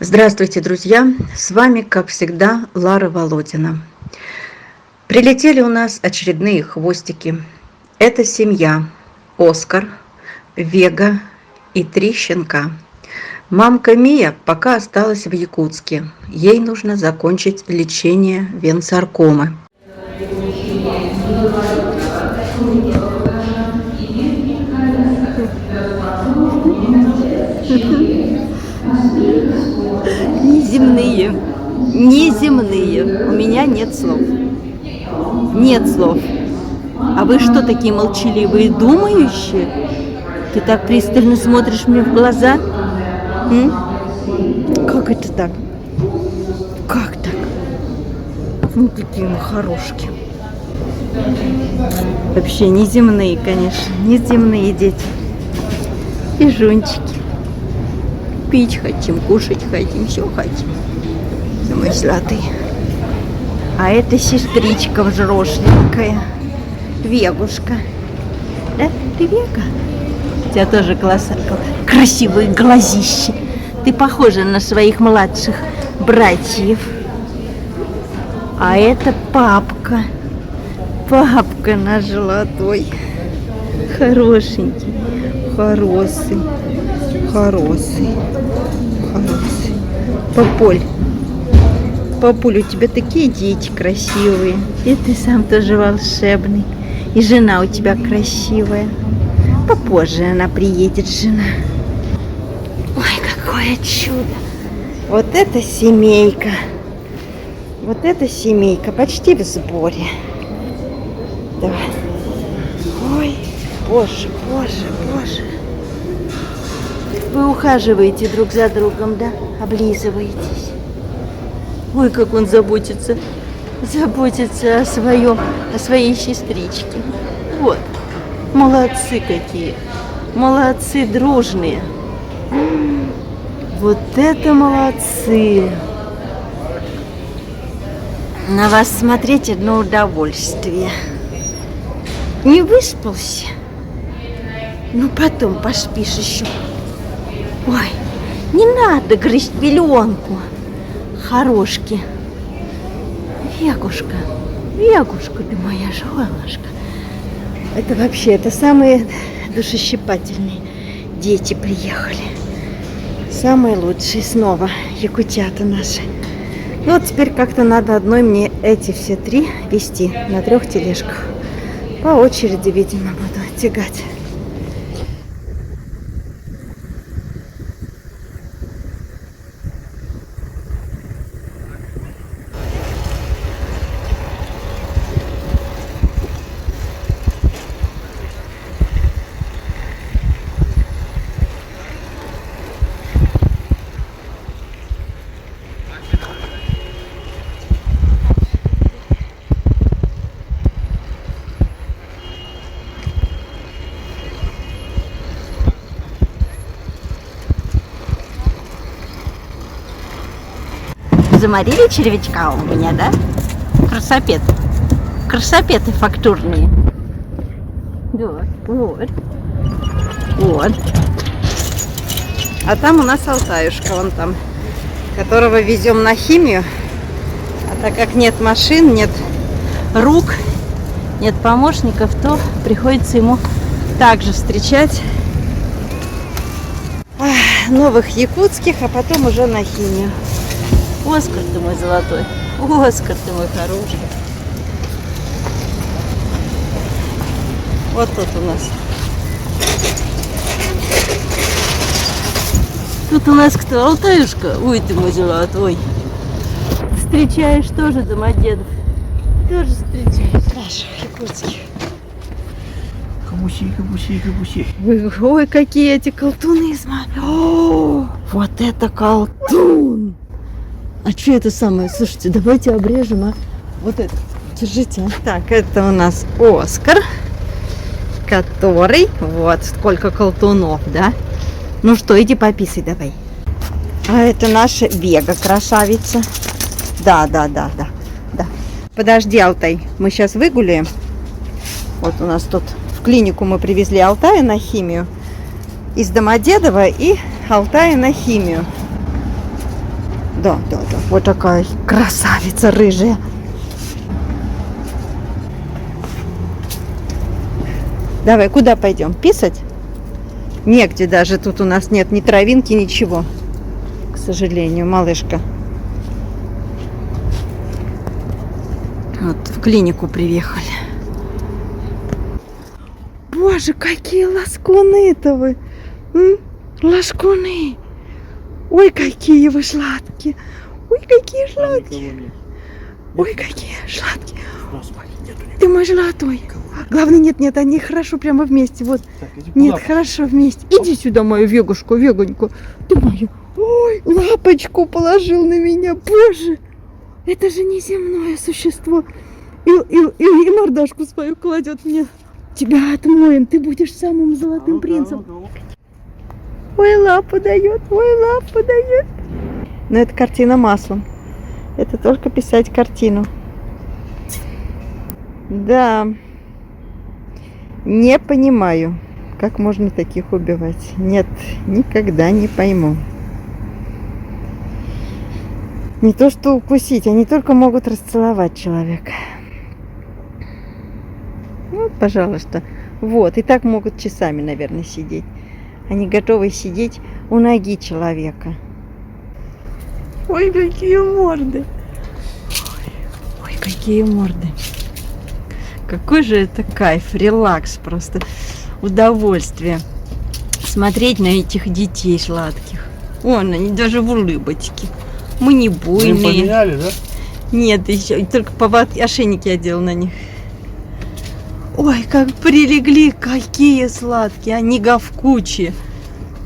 Здравствуйте, друзья! С вами, как всегда, Лара Володина. Прилетели у нас очередные хвостики. Это семья: Оскар, Вега и 3 щенка. Мамка Мия пока осталась в Якутске. Ей нужно закончить лечение венсаркомы. Неземные, неземные. У меня нет слов. Нет слов. А вы что такие молчаливые, думающие? Ты так пристально смотришь мне в глаза? Как это так? Как так? Ну, какие мы хорошки. Вообще неземные, конечно. Неземные дети. И жунчики. Пить хотим, кушать хотим, все хотим. Думаю, золотые. А это сестричка взросленькая. Вегушка. Да? Ты Вега? У тебя тоже красивые глазища. Ты похожа на своих младших братьев. А это папка. Папка наш золотой. Хорошенький. Хороший. Хороший. Хороший. Папуль, у тебя такие дети красивые. И ты сам тоже волшебный. И жена у тебя красивая. Попозже она приедет, жена. Ой, какое чудо. Вот эта семейка. Вот эта семейка почти в сборе. Да. Ой, боже, боже, боже. Вы ухаживаете друг за другом, да? Облизываетесь. Ой, как он заботится. Заботится о своей сестричке. Вот. Молодцы какие. Молодцы дружные. Вот это молодцы. На вас смотреть одно удовольствие. Не выспался? Ну, потом поспишь еще. Ой, не надо грызть пеленку. Хорошки. Вегушка, Вегушка, ты моя жёлушка. Это вообще, это самые душещипательные дети приехали. Самые лучшие снова, якутята наши. Ну вот теперь как-то надо одной мне эти все 3 везти на 3 тележках. По очереди, видимо, буду тягать. Заморили червячка у меня, да? Красопеты. Красопеты фактурные. Да, вот. Вот. А там у нас Алтаюшка, вон там, которого везем на химию. А так как нет машин, нет рук, нет помощников, то приходится ему также встречать новых якутских, а потом уже на химию. Оскар ты мой золотой. Оскар ты мой хороший. Вот тут у нас. Тут у нас кто? Алтаюшка. Ой, ты мой золотой. Встречаешь тоже домодедов. Тоже встречаешь наших якутских. Кабуси. Ой, какие эти колтуны, смотри. О, вот это колтун. А что это самое? Слушайте, давайте обрежем, а? Вот это. Держите, а. Так, это у нас Оскар, который... Вот, сколько колтунов, да? Ну что, иди пописай давай. А это наша Вега, красавица. Да. Подожди, Алтай, мы сейчас выгуляем. Вот у нас тут в клинику мы привезли Алтая на химию. Из Домодедово и Алтая на химию. Да. Вот такая красавица рыжая. Давай, куда пойдем? Писать? Негде даже. Тут у нас нет ни травинки, ничего. К сожалению, малышка. Вот в клинику приехали. Боже, какие лоскуны-то вы! Лоскуны! Ой, какие вы сладкие! Ой, какие сладкие! Ой, какие сладкие! Ты мой золотой! Главное, нет, они хорошо прямо вместе. Вот. Так, Нет, хорошо вместе. Иди сюда, мою вегоньку. Ты мою. Ой, лапочку положил на меня. Боже, это же неземное существо. И мордашку свою кладет мне. Тебя отмоем, ты будешь самым золотым принцем. Ой, лапу дает. Но это картина маслом. Это только писать картину. Да. Не понимаю, как можно таких убивать. Нет, никогда не пойму. Не то что укусить, они только могут расцеловать человека. Вот, пожалуйста. Вот, и так могут часами, наверное, сидеть. Они готовы сидеть у ноги человека. Ой, какие морды! Ой, какие морды! Какой же это кайф, релакс просто, удовольствие. Смотреть на этих детей сладких. Вон, они даже в улыбочке. Мы не буйные. Вы поменяли, да? Нет, еще только ошейники одел на них. Ой, как прилегли, какие сладкие, они говкучие.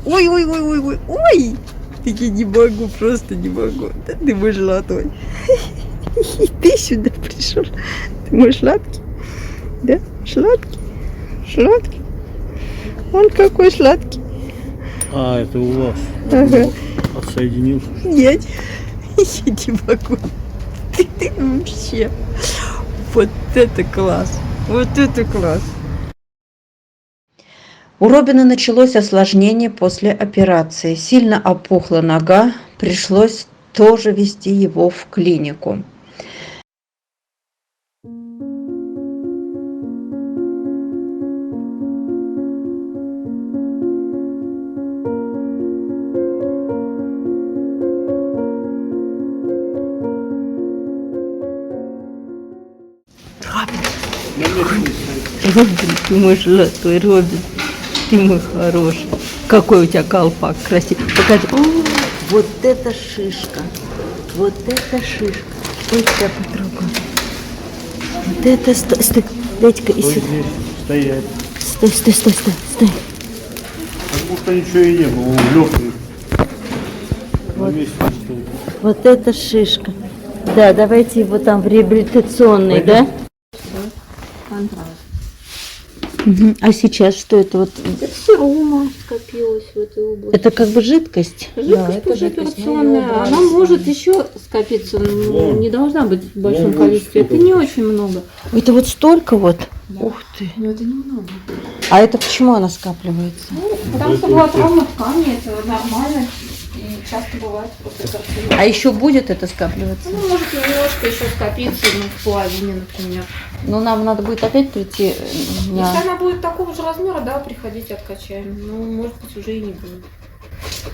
Ой. Таки не могу, просто не могу. Да ты мой золотой. И ты сюда пришел. Ты мой сладкий. Да, сладкий. Он какой сладкий. А, это у вас. Ага. Отсоединился. Нет, я не могу. Ты вообще. Вот это класс. У Робина началось осложнение после операции. Сильно опухла нога, пришлось тоже везти его в клинику. Робин, ты мой золотой, Робин. Ты мой хороший. Какой у тебя колпак красивый. Покажи. О, вот это шишка. Ой, тебя потрогаю. Вот это... Стой. Дайте-ка и сюда. Стоять. Стой. Как будто ничего и не было. Он легкий. Вот. На месте не стоит. Вот это шишка. Да, давайте его там в реабилитационный, да? Угу. А сейчас что это вот? Это серума скопилась в этой области. Это как бы жидкость? Жидкость послеоперационная. Она может еще скопиться, но не должна быть в большом количестве. Это не очень много. Это вот столько вот? Да. Ух ты. Но это немного. А это почему она скапливается? Ну, потому что была травма ткани, это нормально. И часто бывает после картины. А еще будет это скапливаться? Ну, может немножко еще скопиться, в половине, например. Ну, нам надо будет опять прийти. Если она будет такого же размера, да, приходите, откачаем. Ну, может быть, уже и не будет.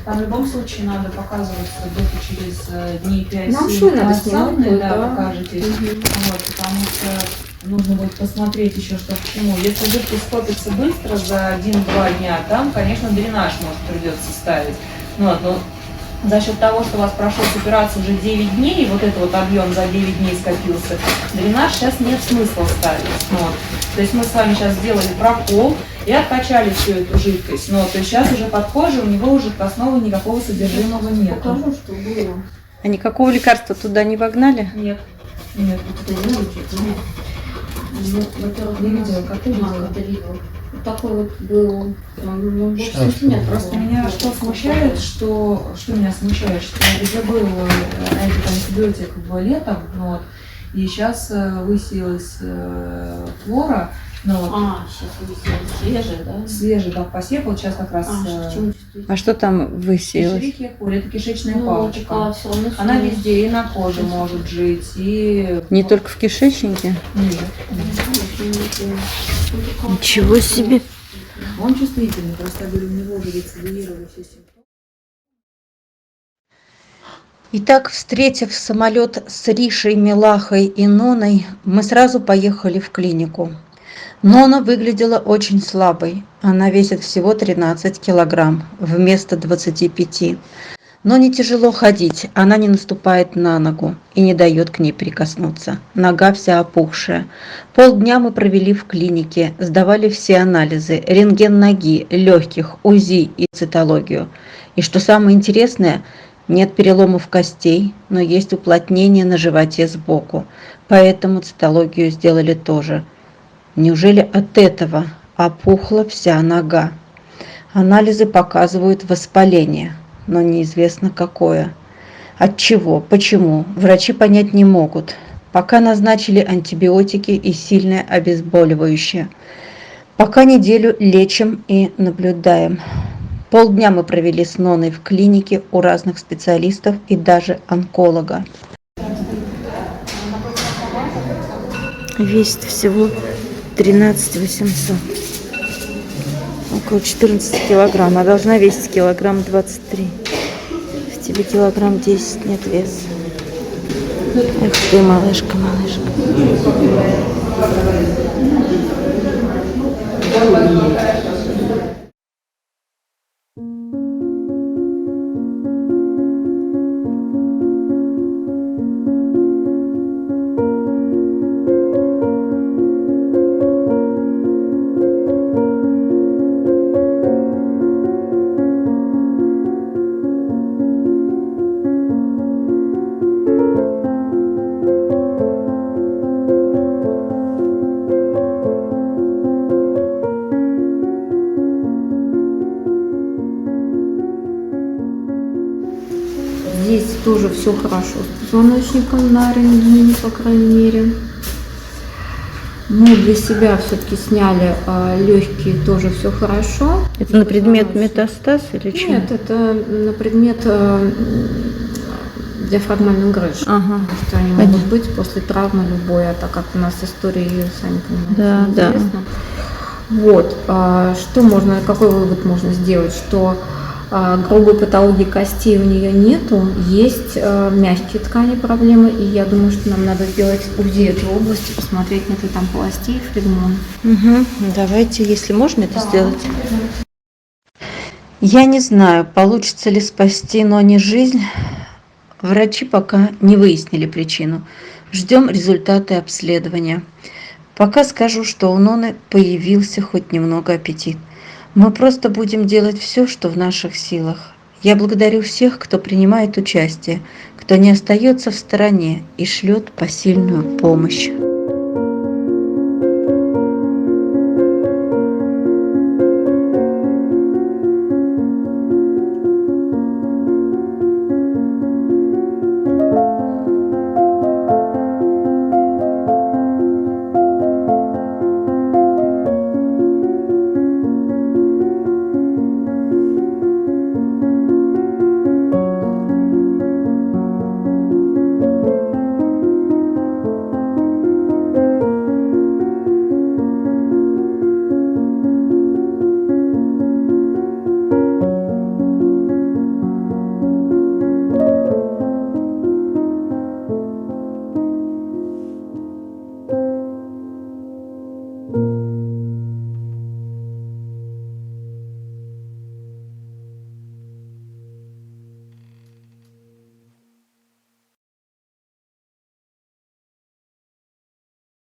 Там в любом случае надо показываться где-то через дней 5-7. Нам швы надо снимать будет, да, покажетесь. Вот, потому что нужно будет посмотреть еще, что к чему. Если жидкость скопится быстро, за 1-2 дня, там, конечно, дренаж может придется ставить. Вот, но за счет того, что у вас прошел операцию уже 9 дней, и вот этот вот объем за 9 дней скопился, дренаж сейчас нет смысла ставить. Вот. То есть мы с вами сейчас сделали прокол и откачали всю эту жидкость. Но то есть сейчас уже под кожей у него уже жидкостного никакого содержимого нет. Покажу, что было. А никакого лекарства туда не вогнали? Нет. Ну, во-первых, Не видела, как ты видела? это видела. Вот такой вот был. Ну, Сейчас, сантиметров. Просто меня что смущает, что меня смущает, что уже был этот антибиотик в летом, вот, и сейчас высеялась флора, Ну, вот, Сейчас свежее, да? свежий, да, посев, вот сейчас как раз Почему чувствуете? А что там высеялось? Эшерихия кори, это кишечная Ну, палочка. такая всё равно Она свежая. везде, и на коже может жить, и... Не только в кишечнике? Нет. Ничего себе. Он чувствительный, просто я говорю, у него же рецидивировали все симптомы. Итак, встретив самолет с Ришей, Милахой и Ноной, мы сразу поехали в клинику. Нона выглядела очень слабой. Она весит всего 13 килограмм вместо 25. Но не тяжело ходить, она не наступает на ногу и не дает к ней прикоснуться. Нога вся опухшая. Полдня мы провели в клинике, сдавали все анализы, рентген ноги, легких, УЗИ и цитологию. И что самое интересное, нет переломов костей, но есть уплотнение на животе сбоку, поэтому цитологию сделали тоже. Неужели от этого опухла вся нога? Анализы показывают воспаление, но неизвестно какое. От чего, почему, врачи понять не могут. Пока назначили антибиотики и сильное обезболивающее. Пока неделю лечим и наблюдаем. Полдня мы провели с Ноной в клинике у разных специалистов и даже онколога. Весит всего 13 800. Около 14 килограмм. А должна весить килограмм 23. В тебе килограмм 10 нет веса. Эх ты, малышка, малышка. Здесь тоже все хорошо с позвоночником на рентгене, по крайней мере. Мы для себя все-таки сняли легкие, тоже все хорошо. Это на предмет метастаз или что? Нет, это на предмет диафрагмальных грыж. Ага. Потому что они могут быть после травмы любой, а так как у нас история, сами понимаете, Да, неизвестна. Вот, что можно, какой вывод можно сделать, что грубой патологии костей у нее нету, есть мягкие ткани проблемы, и я думаю, что нам надо сделать УЗИ этой области, посмотреть, нет ли там полостей, флегмон. Угу. Давайте, если можно это сделать. Я не знаю, получится ли спасти Ноне жизнь. Врачи пока не выяснили причину. Ждем результаты обследования. Пока скажу, что у Ноны появился хоть немного аппетит. Мы просто будем делать все, что в наших силах. Я благодарю всех, кто принимает участие, кто не остается в стороне и шлет посильную помощь.